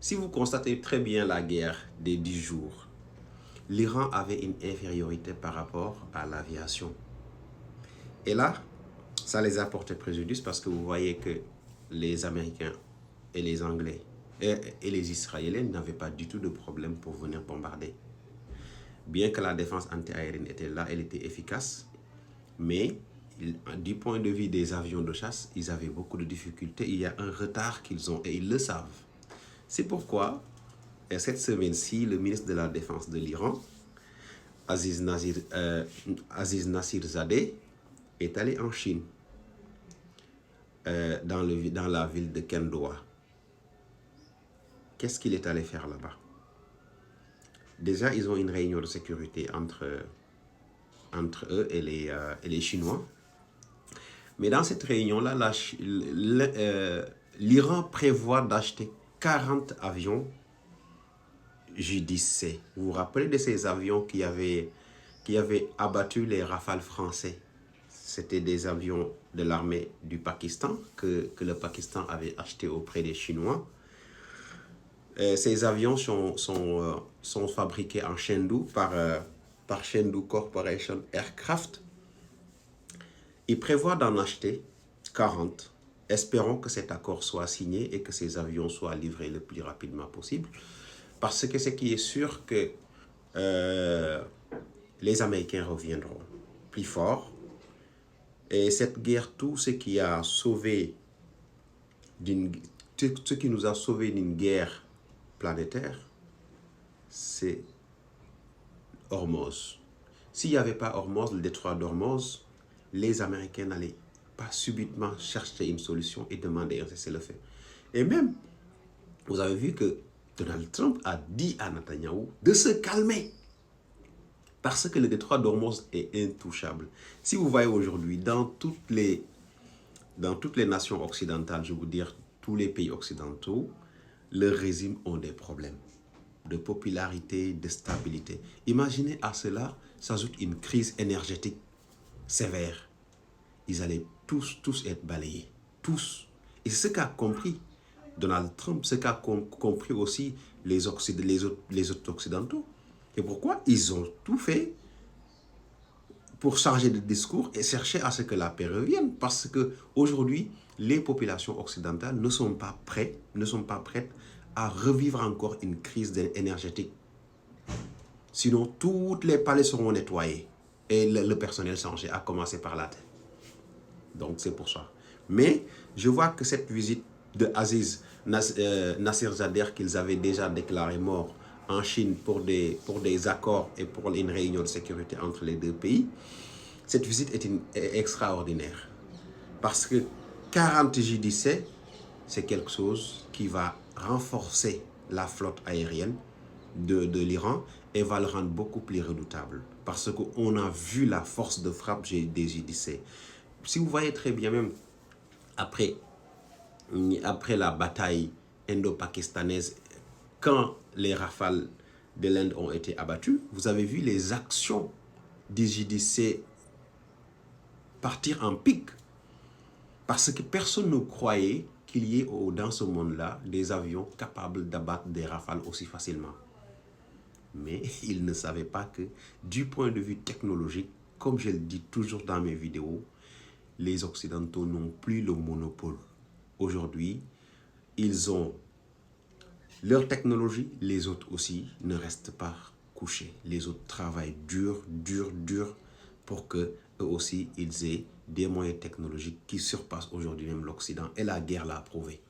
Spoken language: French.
Si vous constatez très bien la guerre des 10 jours, l'Iran avait une infériorité par rapport à l'aviation. Et là, ça les a porté préjudice parce que vous voyez que les Américains et les Anglais et les Israéliens n'avaient pas du tout de problème pour venir bombarder. Bien que la défense antiaérienne était là, elle était efficace, mais du point de vue des avions de chasse, ils avaient beaucoup de difficultés. Il y a un retard qu'ils ont et ils le savent. C'est pourquoi, cette semaine-ci, le ministre de la Défense de l'Iran, Aziz Nassirzadeh, est allé en Chine, dans la ville de Kendoa. Qu'est-ce qu'il est allé faire là-bas? Déjà, ils ont une réunion de sécurité entre eux et les Chinois. Mais dans cette réunion-là, l'Iran prévoit d'acheter 40 avions J-10C. Vous vous rappelez de ces avions qui avaient abattu les Rafales français? C'était des avions de l'armée du Pakistan que le Pakistan avait acheté auprès des Chinois. Ces avions sont fabriqués en Chengdu par Chengdu Corporation Aircraft. Ils prévoient d'en acheter 40. Espérons que cet accord soit signé et que ces avions soient livrés le plus rapidement possible. Parce que ce qui est sûr que les Américains reviendront plus forts. Et cette guerre, tout ce qui nous a sauvés d'une guerre planétaire, c'est Hormuz. S'il n'y avait pas Hormuz, le détroit d'Hormuz, les Américains n'allaient pas subitement chercher une solution et demander un cessez-le-feu. Et même, vous avez vu que Donald Trump a dit à Netanyahou de se calmer. Parce que le détroit d'Hormuz est intouchable. Si vous voyez aujourd'hui, dans toutes les nations occidentales, je veux dire tous les pays occidentaux, leurs régimes ont des problèmes de popularité, de stabilité. Imaginez à cela s'ajoute une crise énergétique sévère. Ils allaient tous être balayés. Tous. Et c'est ce qu'a compris Donald Trump, ce qu'a compris aussi les autres occidentaux. Et pourquoi? Ils ont tout fait pour changer de discours et chercher à ce que la paix revienne. Parce qu'aujourd'hui, les populations occidentales ne sont pas prêtes à revivre encore une crise énergétique. Sinon, toutes les palais seront nettoyés et le personnel changé, à commencer par la tête. Donc, c'est pour ça. Mais je vois que cette visite de Aziz Nassirzadeh, qu'ils avaient déjà déclaré mort en Chine pour des accords et pour une réunion de sécurité entre les deux pays, cette visite est extraordinaire. Parce que 40 J-10C, c'est quelque chose qui va renforcer la flotte aérienne de l'Iran et va le rendre beaucoup plus redoutable. Parce qu'on a vu la force de frappe des J-10C. Si vous voyez très bien, même après la bataille indo-pakistanaise, quand les rafales de l'Inde ont été abattus, vous avez vu les actions des J-10C partir en pic. Parce que personne ne croyait qu'il y ait dans ce monde-là des avions capables d'abattre des rafales aussi facilement. Mais ils ne savaient pas que, du point de vue technologique, comme je le dis toujours dans mes vidéos, les Occidentaux n'ont plus le monopole. Aujourd'hui, ils ont leur technologie, les autres aussi ne restent pas couchés. Les autres travaillent dur pour que eux aussi, ils aient des moyens technologiques qui surpassent aujourd'hui même l'Occident. Et la guerre l'a prouvé.